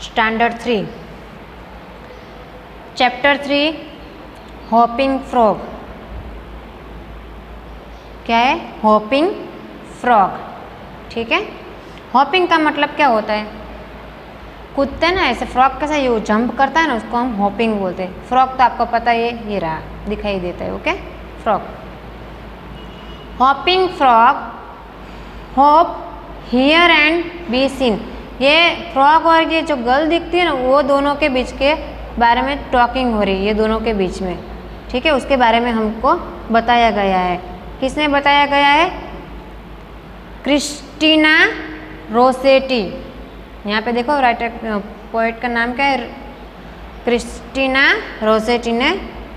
Standard 3 chapter 3 hopping frog. क्या है? Hopping frog. ठीक है, हॉपिंग का मतलब क्या होता है? कूदते हैं ना ऐसे, फ्रॉग कैसा ये जंप करता है ना, उसको हम हॉपिंग बोलते हैं। फ्रॉग तो आपको पता है, ये रहा दिखाई देता है। Okay, frog. Hopping frog, hop here and be seen. ये फ्रॉग और ये जो गर्ल दिखती है ना, वो दोनों के बीच के बारे में टॉकिंग हो रही है, ये दोनों के बीच में। ठीक है, उसके बारे में हमको बताया गया है। किसने बताया गया है? Christina Rossetti. यहाँ पे देखो राइटर पोएट का नाम क्या है? क्रिस्टीना रोसेटी ने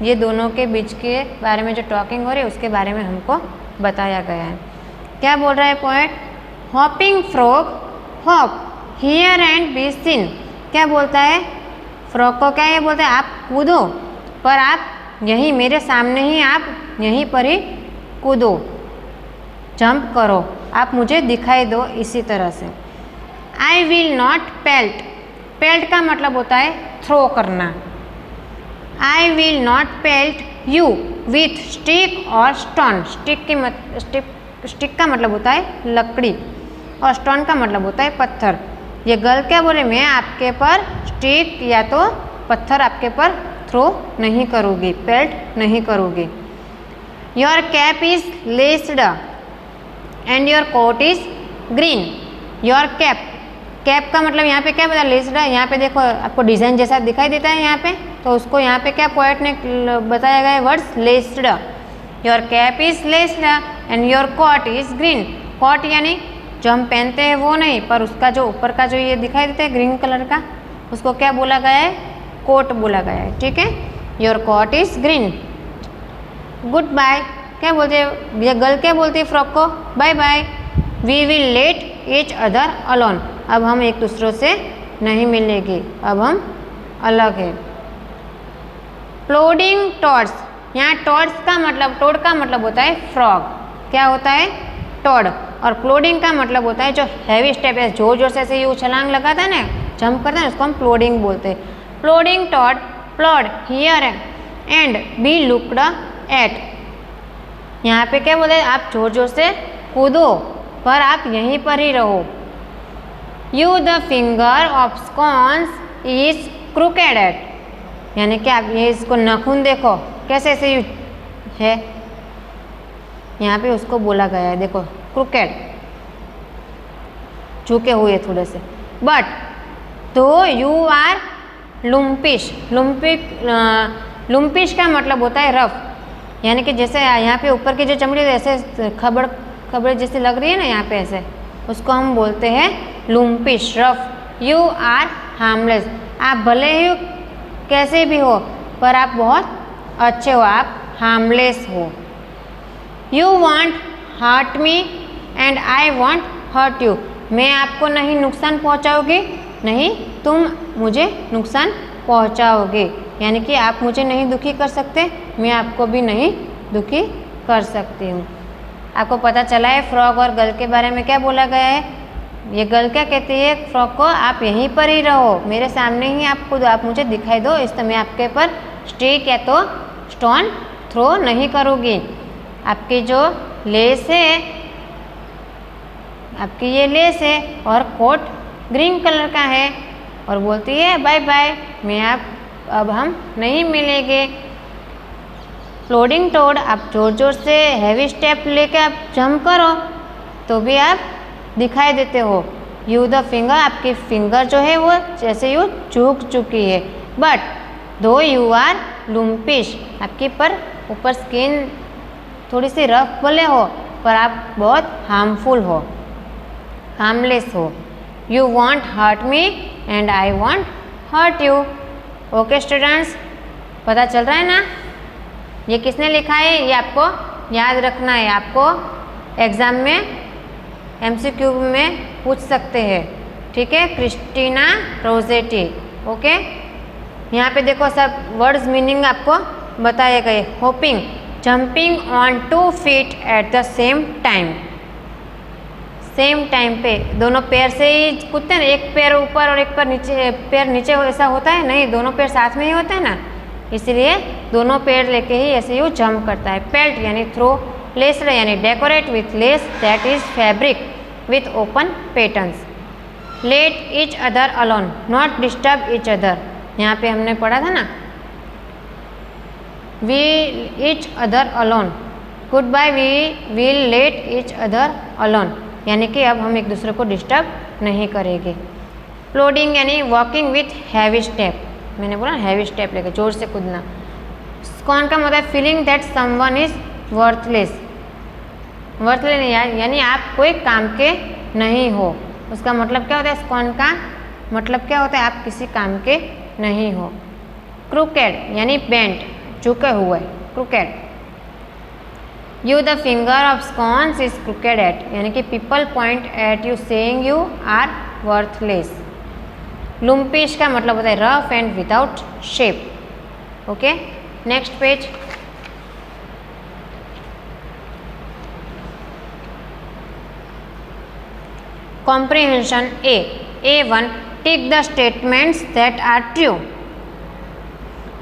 ये दोनों के बीच के बारे में जो टॉकिंग हो रही है उसके बारे में हमको बताया गया है। क्या बोल रहा है poet? Hopping frog, hop here and be seen. क्या बोलता है? फ्रॉग को क्या ये बोलते हैं? आप कूदो, पर आप यहीं मेरे सामने ही, आप यहीं पर ही कूदो, जंप करो, आप मुझे दिखाई दो इसी तरह से। आई विल नॉट पेल्ट। पेल्ट का मतलब होता है थ्रो करना। आई will not pelt you with stick or stone. Stick का मतलब होता है लकड़ी और स्टोन का मतलब होता है पत्थर। ये गर्ल क्या बोले? मैं आपके पर स्टिक या तो पत्थर आपके पर थ्रो नहीं करूँगी, पेल्ट नहीं करूँगी। Your cap is laced and your coat is green. Your cap, cap का मतलब यहाँ पे क्या बता? लेस्ड है। यहाँ पे देखो आपको डिजाइन जैसा दिखाई देता है यहाँ पे, तो उसको यहाँ पे क्या पोएट ने बताया गया है? Words laced. Your cap is laced and your coat is green. Coat यानी जो हम पहनते हैं वो नहीं, पर उसका जो ऊपर का जो ये दिखाई देता है ग्रीन कलर का, उसको क्या बोला गया है? कोट बोला गया है। ठीक है, your coat is green. Goodbye. क्या बोलते हैं ये गर्ल? क्या बोलती है फ्रॉक को? Bye bye. We will let each other alone. अब हम एक दूसरों से नहीं मिलेंगे, अब हम अलग है। प्लोडिंग टॉड्स। यहाँ टॉड्स का मतलब, टोड का मतलब होता है फ्रॉग। क्या होता है? टॉड। और प्लोडिंग का मतलब होता है जो हैवी स्टेप है, जोर जोर से ऐसे ये छलांग लगाता है ना, जंप करता है ना, उसको हम प्लोडिंग बोलते हैं। Plodding toad plod here and be looked at. यहाँ पे क्या बोलते हैं? आप जोर जोर से कूदो, पर आप यहीं पर ही रहो। You the finger of scorn is crooked at. यानी कि आप ये इसको नाखून देखो कैसे ऐसे है, यहाँ पे उसको बोला गया है। देखो क्रूकेड, झुके हुए थोड़े से। बट तो यू आर लुम्पिश। लुम्पिश का मतलब होता है रफ। यानी कि जैसे यहाँ पे ऊपर की जो चमड़ी ऐसे खबड़ खबड़ जैसे लग रही है ना यहाँ पे ऐसे, उसको हम बोलते हैं lumpish, rough. You are harmless. आप भले ही कैसे भी हो, पर आप बहुत अच्छे हो, आप हार्मलेस हो। You won't hurt me and I won't hurt you. मैं आपको नहीं नुकसान पहुँचाऊँगी, नहीं तुम मुझे नुकसान पहुँचाओगे। यानी कि आप मुझे नहीं दुखी कर सकते, मैं आपको भी नहीं दुखी कर सकती हूँ। आपको पता चला है फ्रॉग और गर्ल के बारे में क्या बोला गया है? ये गर्ल क्या कहती है फ्रॉग को? आप यहीं पर ही रहो, मेरे सामने ही आप खुद, आप मुझे दिखाई दो, इस समय आपके पर स्टिक या तो स्टोन थ्रो नहीं करूँगी। आपकी जो लेस है, आपकी ये लेस है और कोट ग्रीन कलर का है, और बोलती है बाय बाय, मैं आप अब हम नहीं मिलेंगे। प्लोडिंग टोड, आप जोर जोर से हैवी स्टेप लेके आप जंप करो तो भी आप दिखाई देते हो। यू द फिंगर, आपकी फिंगर जो है वो जैसे यू झुक चुकी है। बट दो यू आर लुम्पिश, आपकी पर ऊपर स्किन थोड़ी सी रफ भले हो, पर आप बहुत हार्मफुल हो, हार्मलेस हो। You won't hurt me and I won't hurt you. Okay students, पता चल रहा है ना ये किसने लिखा है? ये आपको याद रखना है, आपको एग्ज़ाम में MCQ में पूछ सकते हैं। ठीक है, क्रिस्टीना रोसेटी। ओके, यहाँ पे देखो सब वर्ड्स मीनिंग आपको बताए गए। Hopping, jumping on 2 feet at the same time. Same time पे दोनों पैर से ही कूदते हैं ना, एक पैर ऊपर और एक पैर नीचे, पैर नीचे ऐसा होता है नहीं, दोनों पैर साथ में ही होते हैं ना, इसलिए दोनों पैर लेके ही ऐसे ही वो जंप करता है। पेल्ट यानी थ्रो, लेस्ड यानी decorate with lace that is fabric with open patterns. Let each other alone, not disturb each other, यहाँ पे हमने पढ़ा था ना, we each other alone, good bye we will let each other alone, यानी कि अब हम एक दूसरे को डिस्टर्ब नहीं करेंगे। प्लोडिंग यानी वॉकिंग विथ हैवी स्टेप, मैंने बोला हैवी स्टेप लेकर जोर से कूदना। स्कॉन का मतलब feeling that someone is worthless, worthless यानी आप कोई काम के नहीं हो, उसका मतलब क्या होता है, स्कॉन का मतलब क्या होता है, आप किसी काम के नहीं हो। क्रूकेड यानी बेंट, झुके हुए, crooked. You the finger of scorn is crooked at, यानी कि people point at you saying you are worthless. Lumpish का मतलब होता है rough and without shape. Okay, next page. Comprehension A1 tick the statements that are true,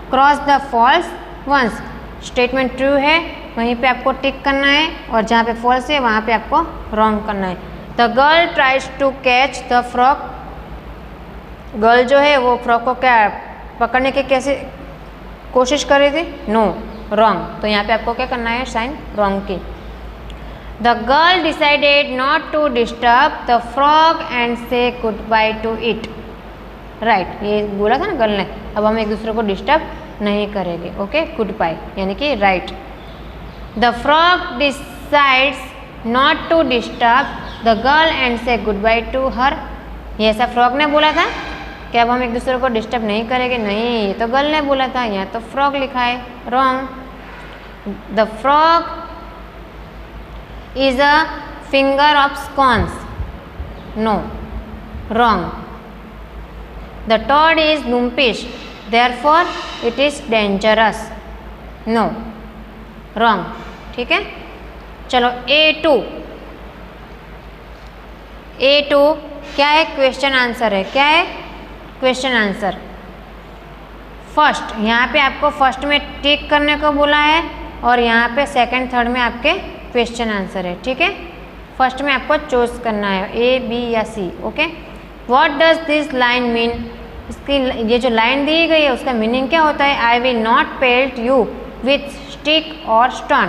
cross the false ones, statement true है वहीं पे आपको टिक करना है और जहाँ पे फॉल्स है वहाँ पे आपको रॉन्ग करना है। The girl tries to catch the frog, girl जो है वो फ्रॉक को क्या पकड़ने की कैसे कोशिश कर रही थी, नो, रॉन्ग, तो यहाँ पे आपको क्या करना है, साइन रॉन्ग की। The girl decided not to disturb the frog and say good bye to it, right, ये बोला था ना गर्ल ने, अब हम एक दूसरे को डिस्टर्ब नहीं करेंगे। ओके, गुड बाय यानी कि right. The frog decides not to disturb the girl and say good bye to her, ये ऐसा फ्रॉग ने बोला था कि अब हम एक दूसरे को डिस्टर्ब नहीं करेंगे, नहीं, ये तो गर्ल ने बोला था, यहाँ तो फ्रॉग लिखा है, wrong. The frog is a finger of scones, no, wrong. The toad is lumpish, therefore it is dangerous, no, wrong. ठीक है, चलो A2 क्या है, क्वेश्चन आंसर है, क्या है, क्वेश्चन आंसर। फर्स्ट, यहाँ पे आपको फर्स्ट में टिक करने को बोला है और यहाँ पे सेकंड थर्ड में आपके क्वेश्चन आंसर है, ठीक है। फर्स्ट में आपको चूज करना है A, B या C। Okay, what does this line mean, इसकी ये जो लाइन दी गई है उसका मीनिंग क्या होता है, I will not pelt you with stick or stone.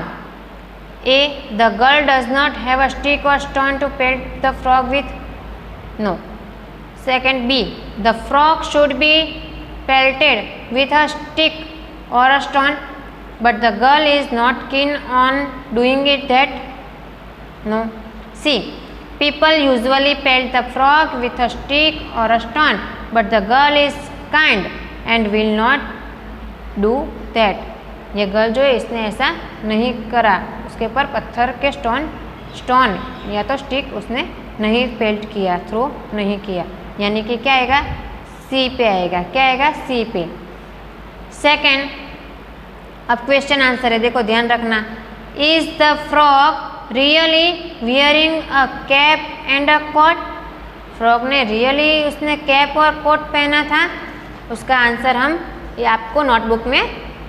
A, the girl does not have a stick or stone to pelt the frog with, no. Second B, the frog should be pelted with a stick or a stone, but the girl is not keen on doing it that, no. C, people usually pelt the frog with a stick or a stone, but the girl is kind and will not do that, ये girl जो है इसने ऐसा नहीं करा, उसके ऊपर पत्थर के स्टोन या तो स्टिक उसने नहीं पेल्ट किया, थ्रो नहीं किया, यानी कि क्या आएगा, C पे आएगा, क्या आएगा, C पे। सेकेंड, अब क्वेश्चन आंसर है, देखो ध्यान रखना। Is the frog really wearing a cap and a coat, frog ने रियली उसने कैप और कोट पहना था, उसका आंसर हम ये आपको नोटबुक में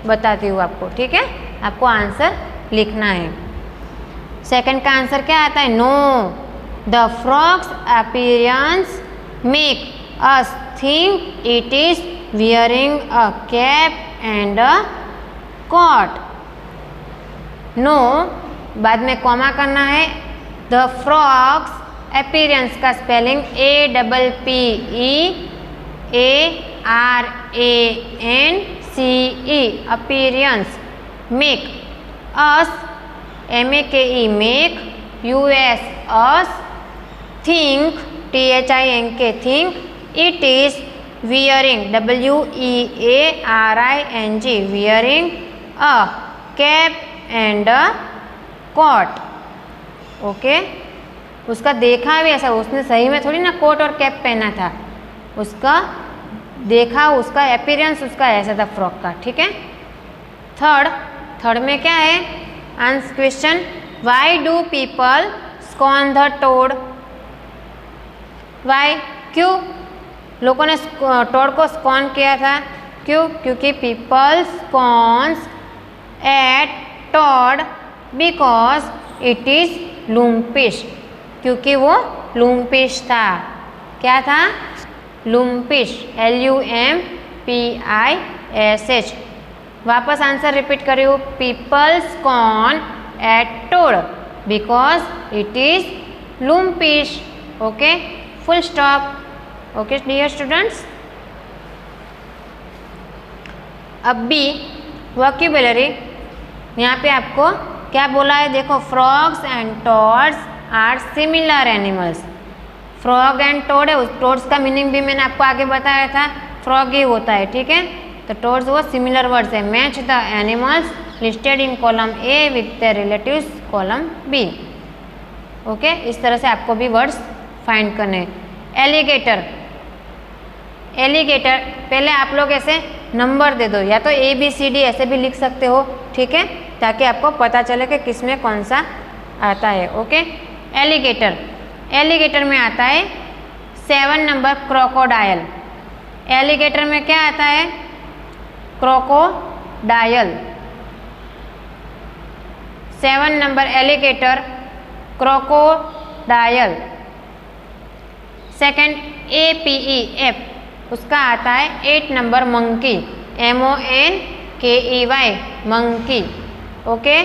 बताती हूँ आपको, ठीक है, आपको आंसर लिखना है। सेकंड का आंसर क्या आता है, no, the frog's appearance make us think it is wearing a cap and a coat. No, बाद में कॉमा करना है। द फ्रॉग्स अपीयरेंस का spelling APPEARANCE, appearance. Make us MAKE, make US us. Think THINK, think it is wearing WEARING, wearing a cap and a coat. Okay, उसका देखा भी ऐसा, उसने सही में थोड़ी ना कोट और कैप पहना था, उसका देखा, उसका अपीयरेंस उसका ऐसा था फ्रॉक का, ठीक है। थर्ड में क्या है answer question, why do people scorn the toad, why, क्यों लोगों ने टोड को स्कॉन किया था? क्यों? क्योंकि people scorn at toad because it is lumpish, क्योंकि वो लुम्पिश था। क्या था? Lumpish, LUMPISH। वापस आंसर रिपीट कर रही हूँ, people scorn at toad because it is lumpish. Okay, full stop. Okay dear students, अब बी वोकैब्युलरी। यहाँ पे आपको क्या बोला है? देखो, frogs and toads are similar animals. Frog and toad है, उस टोड्स का मीनिंग भी मैंने आपको आगे बताया था, फ्रॉग ही होता है, ठीक है। तो टोड्स वो सिमिलर वर्ड्स है। Match the animals listed in column A with the relatives column B. Okay, इस तरह से आपको भी वर्ड्स फाइंड करने हैं। एलिगेटर, एलिगेटर पहले आप लोग ऐसे नंबर दे दो, या तो ABCD ऐसे भी लिख सकते हो, ठीक है, ताकि आपको पता चले कि किस में कौन सा आता है। ओके, एलिगेटर, एलिगेटर में आता है 7 नंबर क्रोकोडायल। एलिगेटर में क्या आता है? Crocodile. 7 number alligator, crocodile. Second APEF, उसका आता है 8 number monkey, MONKEY, monkey. Okay,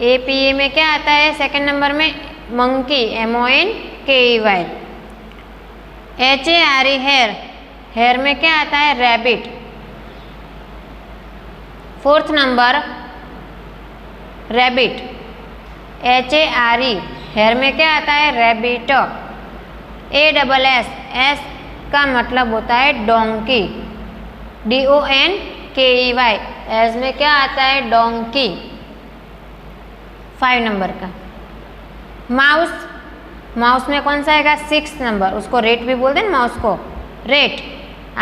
APE में क्या आता है सेकंड नंबर में? Monkey, MONKEY। HARE, hare, hare में क्या आता है? Rabbit. 4th number rabbit, HARE, hare में क्या आता है? रैबिट। ASS, एस का मतलब होता है डोंकी, DONKEY, एस में क्या आता है? डोंकी। 5 नंबर का माउस, माउस में कौन सा आएगा? 6 नंबर, उसको रेट भी बोलते हैं माउस को, रेट,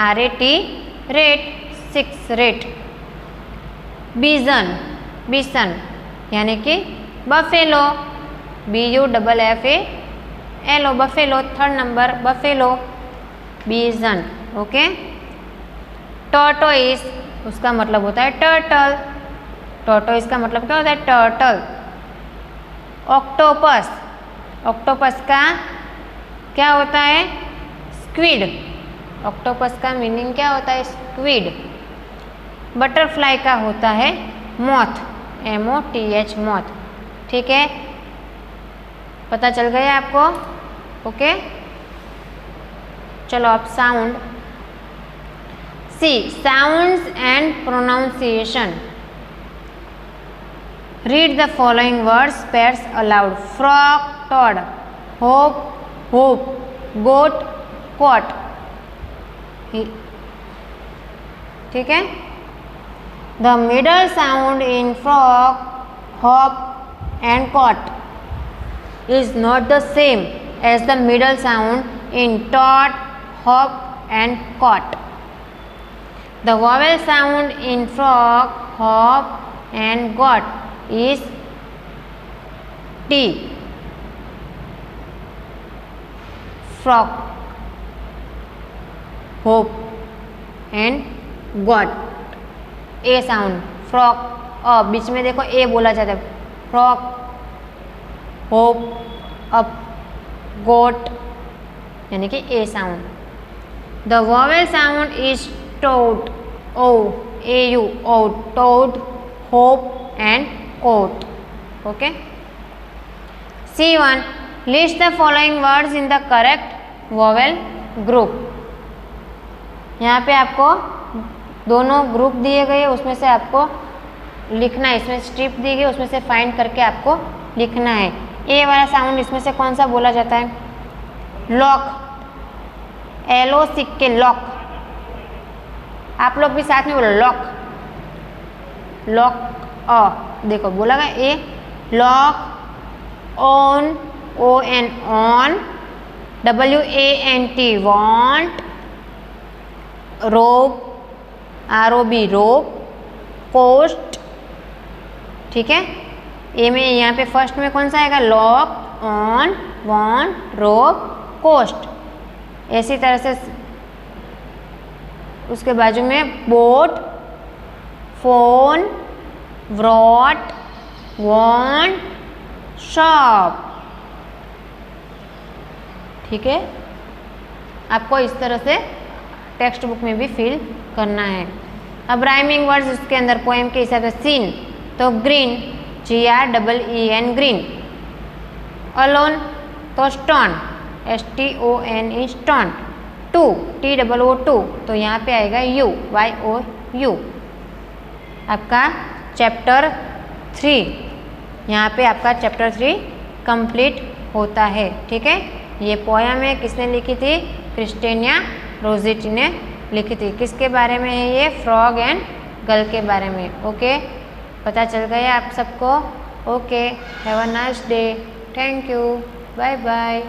RAT, रेट, 6, रेट। बीजन, बिसन यानी कि buffalo, BUFFALO, buffalo. 3rd number buffalo, बीजन। ओके, टॉर्टोइस, उसका मतलब होता है टर्टल, टॉर्टोइस का मतलब क्या होता है? टर्टल। ऑक्टोपस, ऑक्टोपस का क्या होता है? स्क्विड, ऑक्टोपस का मीनिंग क्या होता है? स्क्विड। बटरफ्लाई का होता है मॉथ, MOTH, मॉथ। ठीक है, पता चल गया आपको? ओके, चलो अब sound. C, sounds and pronunciation. Read the following words pairs aloud. Frog, toad, hop, hope, goat, caught. ठीक है, the middle sound in frog, hop and caught is not the same as the middle sound in tot, hop and caught. The vowel sound in frog, hop and got is T. Frog, hop and got. A sound, frog, बीच में देखो A बोला जाता है। Frog, hope, up, goat यानी कि a sound. The vowel sound is toad, OAU, ode, toad, hope and coat. Okay, C1, list the following words in the correct vowel group. यहाँ पे आपको दोनों ग्रुप दिए गए, उसमें से आपको लिखना है, इसमें स्ट्रिप दी गई, उसमें से फाइंड करके आपको लिखना है। ए वाला साउंड इसमें से कौन सा बोला जाता है? लॉक, LOC के लॉक। आप लोग भी साथ में बोलो लॉक, लॉक। देखो बोला गया a, lock, on, ON, on, WANT, want, rope, ROB, rope, cost. ठीक है, ए में यहाँ पे फर्स्ट में कौन सा आएगा? Lock, on, want, rope, coast, ऐसी तरह से उसके बाजू में boat, phone, wrote, want, shop. ठीक है, आपको इस तरह से टेक्स्ट बुक में भी फिल करना है। अब राइमिंग वर्ड्स उसके अंदर पोएम के हिसाब से सीन तो ग्रीन, GREEN ग्रीन। अलोन तो stone, STONE stone. Too, TOO तो यहाँ पे आएगा YOU। आपका चैप्टर 3, यहाँ पे आपका चैप्टर 3 कंप्लीट होता है। ठीक है, ये पोयम है, किसने लिखी थी? क्रिस्टीना रोसेटी ने लिखी थी। किसके बारे में है ये? फ्रॉग एंड गर्ल के बारे में। ओके, पता चल गया आप सबको? Okay, have a nice day, thank you, bye bye.